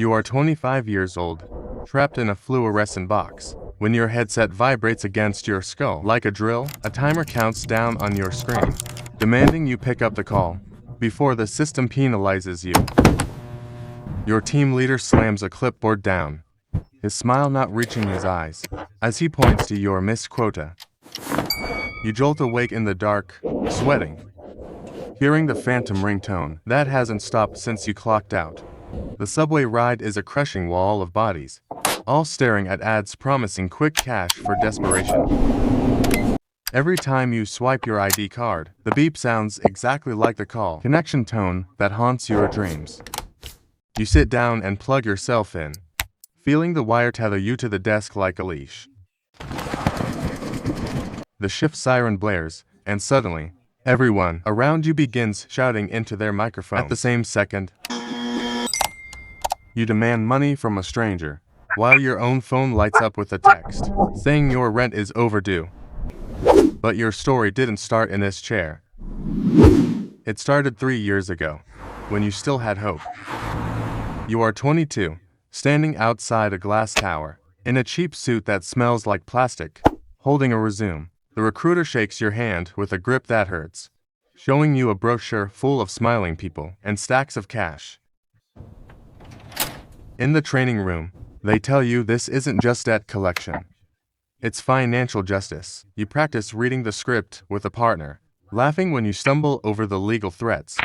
You are 25 years old, trapped in a fluorescent box. When your headset vibrates against your skull like a drill, a timer counts down on your screen, demanding you pick up the call before the system penalizes you. Your team leader slams a clipboard down, his smile not reaching his eyes, as he points to your missed quota. You jolt awake in the dark, sweating, hearing the phantom ringtone that hasn't stopped since you clocked out. The subway ride is a crushing wall of bodies, all staring at ads promising quick cash for desperation. Every time you swipe your ID card, the beep sounds exactly like the call connection tone that haunts your dreams. You sit down and plug yourself in, feeling the wire tether you to the desk like a leash. The shift siren blares, and suddenly, everyone around you begins shouting into their microphone. At the same second, you demand money from a stranger, while your own phone lights up with a text saying your rent is overdue. But your story didn't start in this chair. It started 3 years ago, when you still had hope. You are 22, standing outside a glass tower, in a cheap suit that smells like plastic, holding a resume. The recruiter shakes your hand with a grip that hurts, showing you a brochure full of smiling people and stacks of cash. In the training room, they tell you this isn't just debt collection. It's financial justice. You practice reading the script with a partner, laughing when you stumble over the legal threats.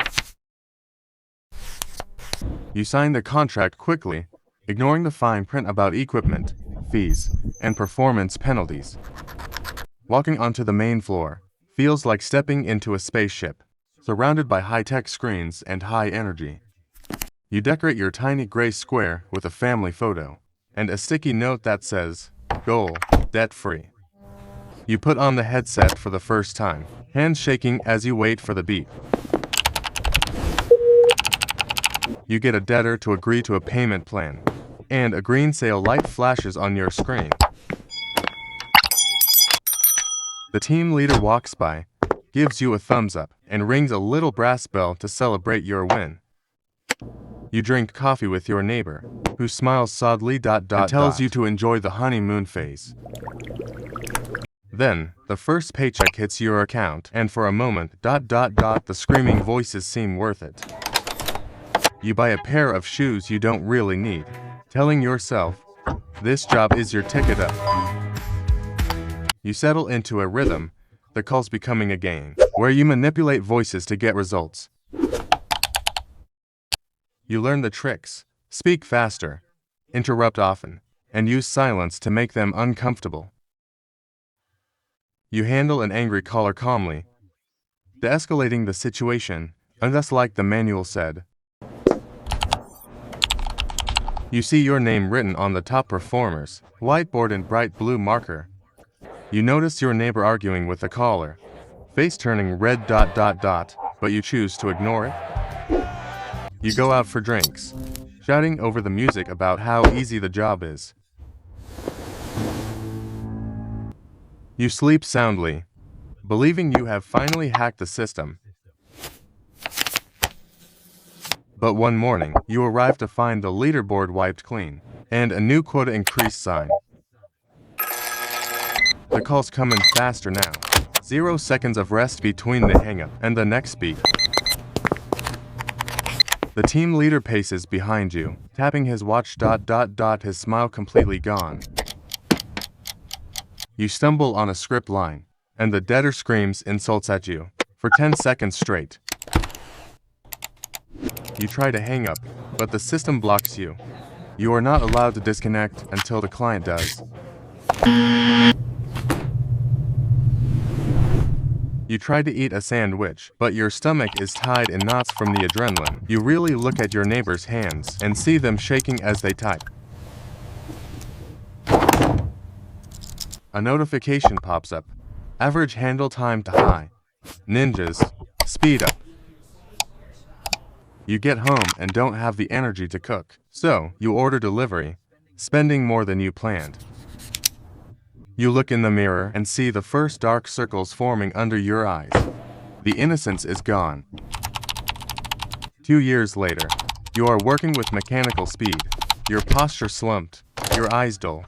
You sign the contract quickly, ignoring the fine print about equipment, fees, and performance penalties. Walking onto the main floor feels like stepping into a spaceship, surrounded by high-tech screens and high energy. You decorate your tiny gray square with a family photo and a sticky note that says, "Goal, debt-free." You put on the headset for the first time, hands shaking as you wait for the beep. You get a debtor to agree to a payment plan, and a green sale light flashes on your screen. The team leader walks by, gives you a thumbs up, and rings a little brass bell to celebrate your win. You drink coffee with your neighbor, who smiles sadly and tells you to enjoy the honeymoon phase. Then, the first paycheck hits your account, and for a moment, the screaming voices seem worth it. You buy a pair of shoes you don't really need, telling yourself, this job is your ticket up. You settle into a rhythm, the calls becoming a game, where you manipulate voices to get results. You learn the tricks, speak faster, interrupt often, and use silence to make them uncomfortable. You handle an angry caller calmly, de-escalating the situation, and thus like the manual said. You see your name written on the top performers, whiteboard in bright blue marker. You notice your neighbor arguing with the caller, face turning red but you choose to ignore it. You go out for drinks, shouting over the music about how easy the job is. You sleep soundly, believing you have finally hacked the system. But one morning, you arrive to find the leaderboard wiped clean, and a new quota increase sign. The calls come in faster now. 0 seconds of rest between the hang-up and the next beat. The team leader paces behind you, tapping his watch his smile completely gone. You stumble on a script line, and the debtor screams insults at you for 10 seconds straight. You try to hang up, but the system blocks you. You are not allowed to disconnect until the client does. You try to eat a sandwich, but your stomach is tied in knots from the adrenaline. You really look at your neighbor's hands and see them shaking as they type. A notification pops up. Average handle time to high. Ninjas, speed up. You get home and don't have the energy to cook, so you order delivery, spending more than you planned. You look in the mirror and see the first dark circles forming under your eyes. The innocence is gone. 2 years later, you are working with mechanical speed, Your posture slumped, your eyes dull.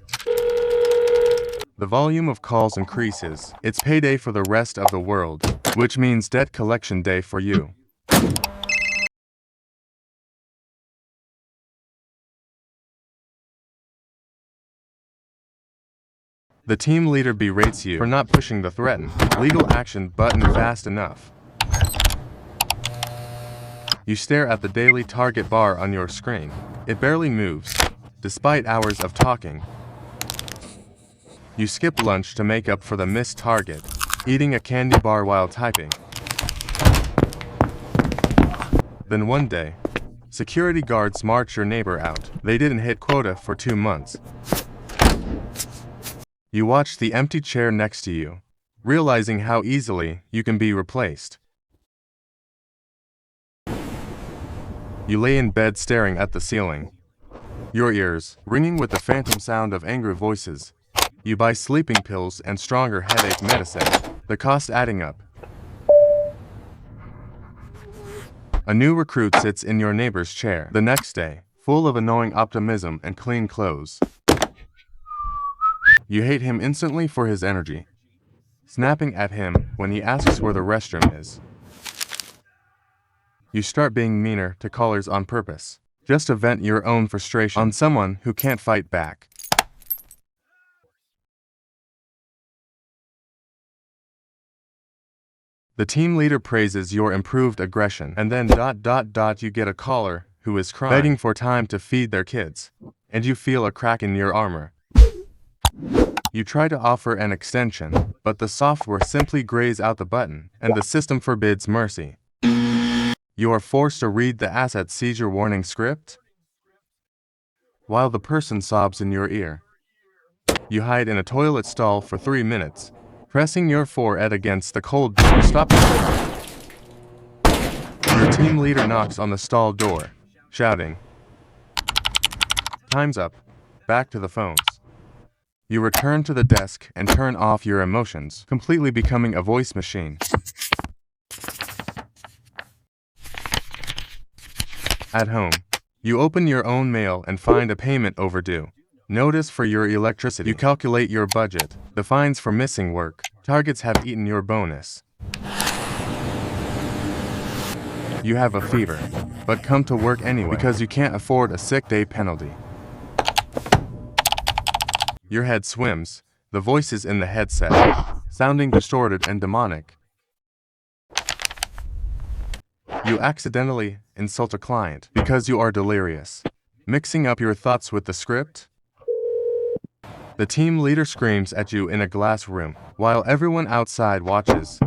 The volume of calls increases. It's payday for the rest of the world, which means debt collection day for you. The team leader berates you for not pushing the threaten legal action button fast enough. You stare at the daily target bar on your screen. It barely moves, despite hours of talking. You skip lunch to make up for the missed target, eating a candy bar while typing. Then one day, security guards march your neighbor out. They didn't hit quota for 2 months. You watch the empty chair next to you, realizing how easily you can be replaced. You lay in bed staring at the ceiling, your ears ringing with the phantom sound of angry voices. You buy sleeping pills and stronger headache medicine, the cost adding up. A new recruit sits in your neighbor's chair the next day, full of annoying optimism and clean clothes. You hate him instantly for his energy, snapping at him when he asks where the restroom is. You start being meaner to callers on purpose, just to vent your own frustration on someone who can't fight back. The team leader praises your improved aggression, and then you get a caller who is crying, begging for time to feed their kids, and you feel a crack in your armor. You try to offer an extension, but the software simply grays out the button, and the system forbids mercy. You are forced to read the asset seizure warning script while the person sobs in your ear. You hide in a toilet stall for 3 minutes, pressing your forehead against the cold door. Stop. Your team leader knocks on the stall door, shouting, "Time's up. Back to the phones." You return to the desk and turn off your emotions, completely becoming a voice machine. At home, you open your own mail and find a payment overdue. Notice for your electricity. You calculate your budget, the fines for missing work. Targets have eaten your bonus. You have a fever, but come to work anyway because you can't afford a sick day penalty. Your head swims, the voices in the headset, sounding distorted and demonic. You accidentally insult a client because you are delirious, mixing up your thoughts with the script. The team leader screams at you in a glass room, while everyone outside watches.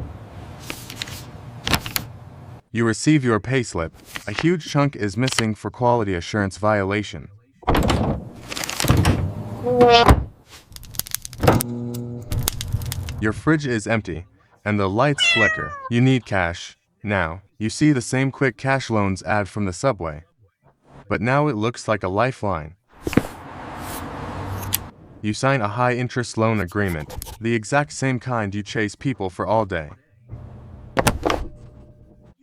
You receive your payslip. A huge chunk is missing for quality assurance violation. Your fridge is empty, and the lights flicker. You need cash. Now, you see the same quick cash loans ad from the subway. But now it looks like a lifeline. You sign a high-interest loan agreement, the exact same kind you chase people for all day.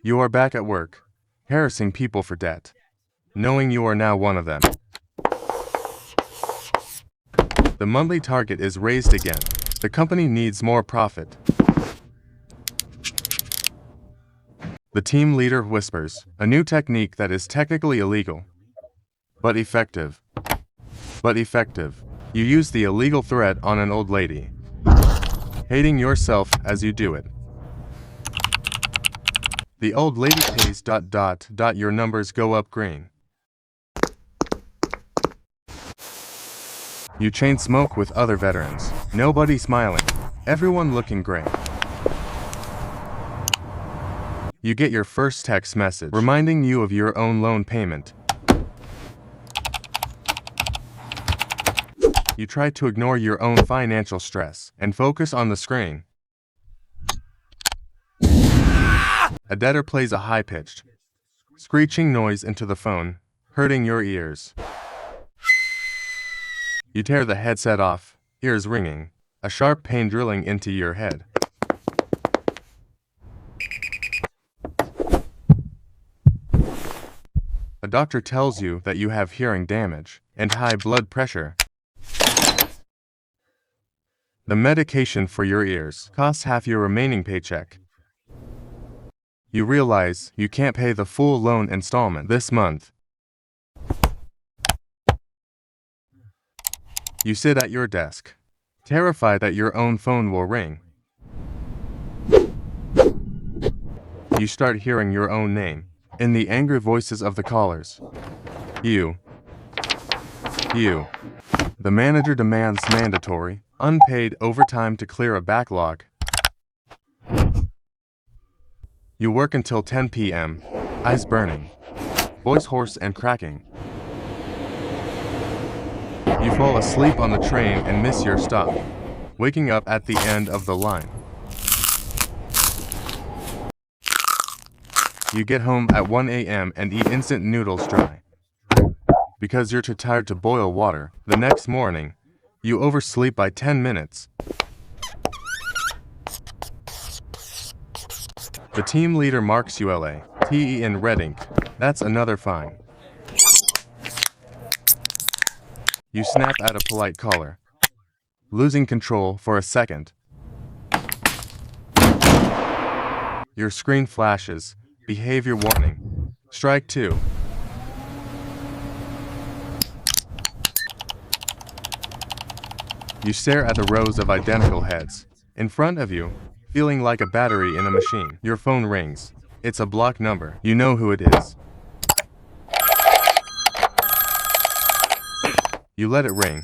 You are back at work, harassing people for debt, knowing you are now one of them. The monthly target is raised again. The company needs more profit. The team leader whispers, a new technique that is technically illegal, but effective. But effective. You use the illegal threat on an old lady, hating yourself as you do it. The old lady pays ... Your numbers go up green. You chain smoke with other veterans. Nobody smiling. Everyone looking great. You get your first text message reminding you of your own loan payment. You try to ignore your own financial stress and focus on the screen. A debtor plays a high-pitched, screeching noise into the phone, hurting your ears. You tear the headset off, ears ringing, a sharp pain drilling into your head. A doctor tells you that you have hearing damage and high blood pressure. The medication for your ears costs half your remaining paycheck. You realize you can't pay the full loan installment this month. You sit at your desk, terrified that your own phone will ring. You start hearing your own name in the angry voices of the callers. You. The manager demands mandatory, unpaid overtime to clear a backlog. You work until 10 p.m., eyes burning, voice hoarse and cracking. You fall asleep on the train and miss your stop, waking up at the end of the line. You get home at 1 a.m. and eat instant noodles dry. Because you're too tired to boil water, the next morning, you oversleep by 10 minutes. The team leader marks you LA/TE in red ink. That's another fine. You snap at a polite caller, losing control for a second. Your screen flashes, behavior warning, strike 2. You stare at the rows of identical heads in front of you, feeling like a battery in a machine. Your phone rings. It's a blocked number. You know who it is. You let it ring,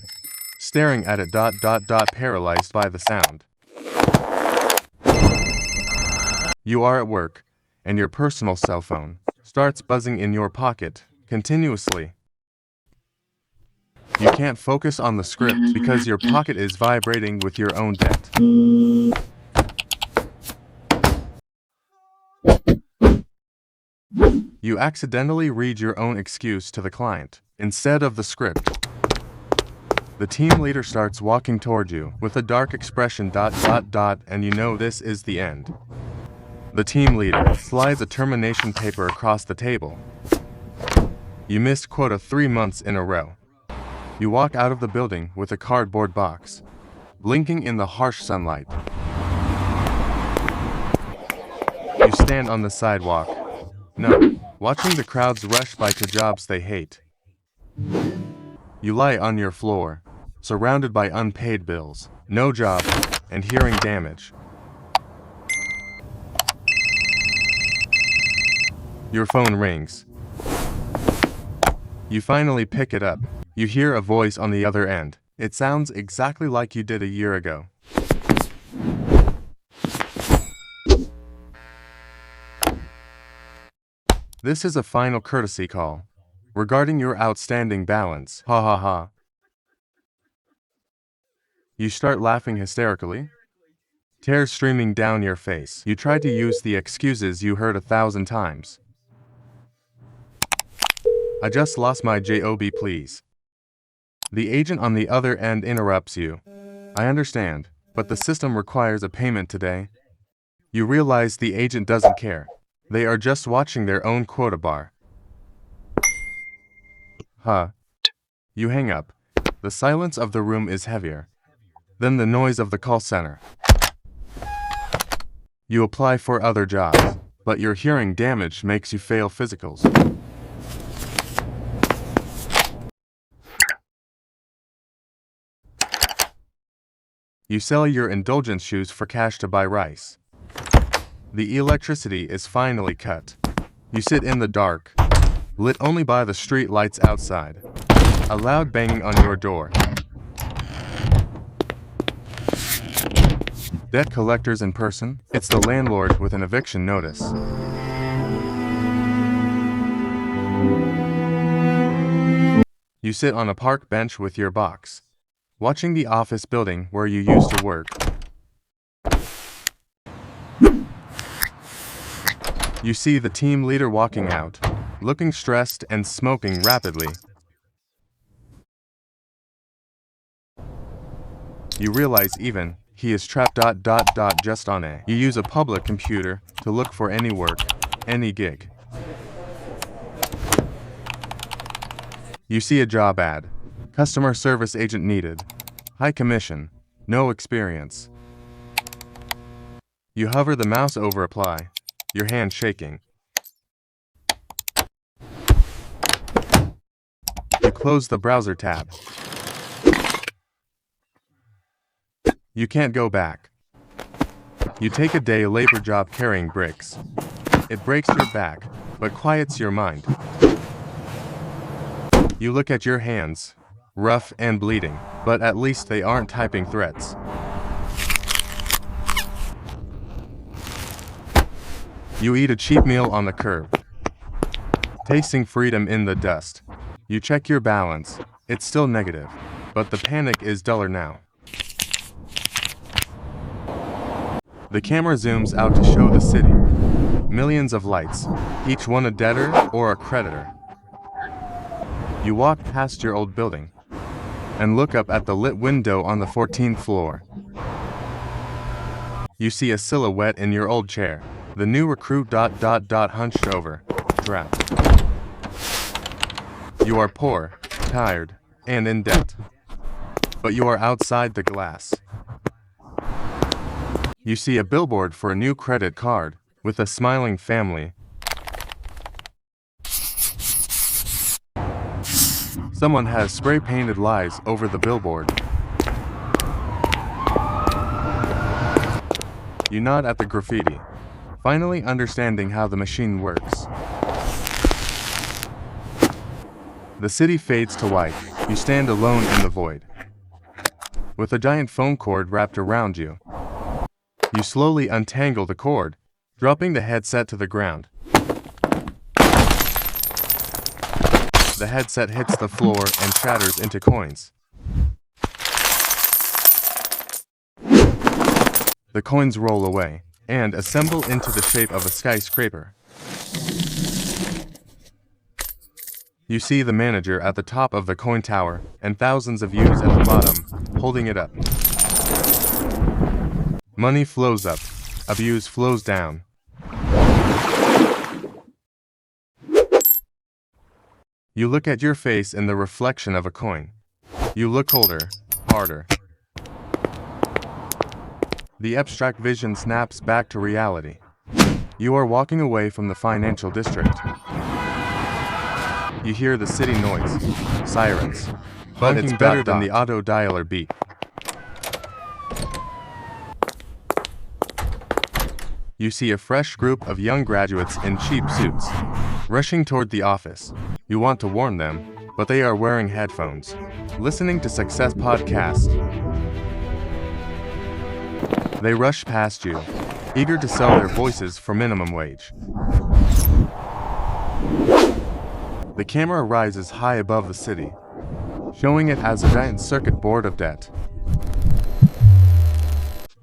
staring at it paralyzed by the sound. You are at work, and your personal cell phone starts buzzing in your pocket continuously. You can't focus on the script because your pocket is vibrating with your own debt. You accidentally read your own excuse to the client instead of the script. The team leader starts walking toward you with a dark expression and you know this is the end. The team leader slides a termination paper across the table. You missed quota 3 months in a row. You walk out of the building with a cardboard box, blinking in the harsh sunlight. You stand on the sidewalk, watching the crowds rush by to jobs they hate. You lie on your floor, surrounded by unpaid bills, no job, and hearing damage. Your phone rings. You finally pick it up. You hear a voice on the other end. It sounds exactly like you did a year ago. This is a final courtesy call regarding your outstanding balance. Ha ha ha. You start laughing hysterically, tears streaming down your face. You try to use the excuses you heard 1,000 times. I just lost my job, please. The agent on the other end interrupts you. I understand, but the system requires a payment today. You realize the agent doesn't care. They are just watching their own quota bar. Huh. You hang up. The silence of the room is heavier than the noise of the call center. You apply for other jobs, but your hearing damage makes you fail physicals. You sell your indulgence shoes for cash to buy rice. The electricity is finally cut. You sit in the dark, lit only by the street lights outside. A loud banging on your door. Debt collectors in person? It's the landlord with an eviction notice. You sit on a park bench with your box, watching the office building where you used to work. You see the team leader walking out, looking stressed and smoking rapidly. You realize even he is trapped just on a. You use a public computer to look for any work, any gig. You see a job ad. Customer service agent needed. High commission. No experience. You hover the mouse over apply, your hand shaking. You close the browser tab. You can't go back. You take a day labor job carrying bricks. It breaks your back, but quiets your mind. You look at your hands, rough and bleeding, but at least they aren't typing threats. You eat a cheap meal on the curb, tasting freedom in the dust. You check your balance. It's still negative, but the panic is duller now. The camera zooms out to show the city. Millions of lights, each one a debtor or a creditor. You walk past your old building and look up at the lit window on the 14th floor. You see a silhouette in your old chair, the new recruit ... hunched over, trapped. You are poor, tired, and in debt. But you are outside the glass. You see a billboard for a new credit card with a smiling family. Someone has spray-painted lies over the billboard. You nod at the graffiti, finally understanding how the machine works. The city fades to white. You stand alone in the void, with a giant phone cord wrapped around you. You slowly untangle the cord, dropping the headset to the ground. The headset hits the floor and shatters into coins. The coins roll away and assemble into the shape of a skyscraper. You see the manager at the top of the coin tower and thousands of views at the bottom, holding it up. Money flows up, abuse flows down. You look at your face in the reflection of a coin. You look colder, harder. The abstract vision snaps back to reality. You are walking away from the financial district. You hear the city noise, sirens, but it's better than the auto dialer beep. You see a fresh group of young graduates in cheap suits, rushing toward the office. You want to warn them, but they are wearing headphones, listening to Success Podcast. They rush past you, eager to sell their voices for minimum wage. The camera rises high above the city, showing it as a giant circuit board of debt.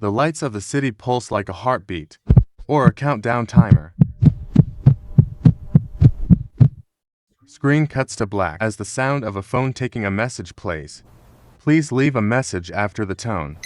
The lights of the city pulse like a heartbeat, or a countdown timer. Screen cuts to black as the sound of a phone taking a message plays. Please leave a message after the tone.